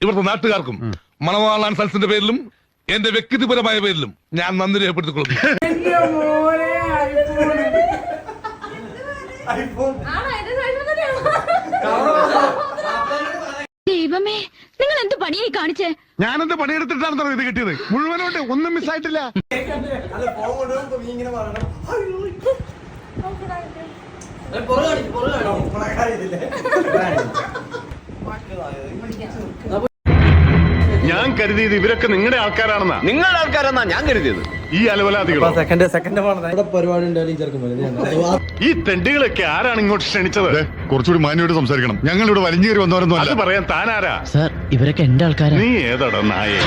ഇവിടുത്തെ നാട്ടുകാർക്കും മണവാളാൻ സൽസിന്റെ പേരിലും എന്റെ വ്യക്തിപരമായ പേരിലും ഞാൻ നന്ദി രേഖപ്പെടുത്തിക്കൊള്ളുന്നു. ദൈവമേ, നിങ്ങൾ എന്ത് പണിയായി കാണിച്ചേ? ഞാനെന്ത് പണിയെടുത്തിട്ടാണ് ഇത് കിട്ടിയത്? മുഴുവനോട്ട് ഒന്നും മിസ്സായിട്ടില്ല. ഞാൻ കരുതിയത് ഇവരൊക്കെ നിങ്ങളുടെ ആൾക്കാരാണെന്നാ. നിങ്ങളുടെ ആൾക്കാരെന്നാ ഞാൻ കരുതിയത്. ഈ അലവലാദികൾ, ഈ തെണ്ടികളൊക്കെ ആരാണ് ഇങ്ങോട്ട് ക്ഷണിച്ചത്? കുറച്ചുകൂടി മാന്യമായിട്ട് സംസാരിക്കണം. ഞങ്ങൾ ഇവിടെ വലിഞ്ഞു കയറി വന്നവരൊന്നും അത് പറയാൻ താനാരാ? സാർ, ഇവരൊക്കെ എന്റെ ആൾക്കാരാ. നീ ഏതാടാ നായേ?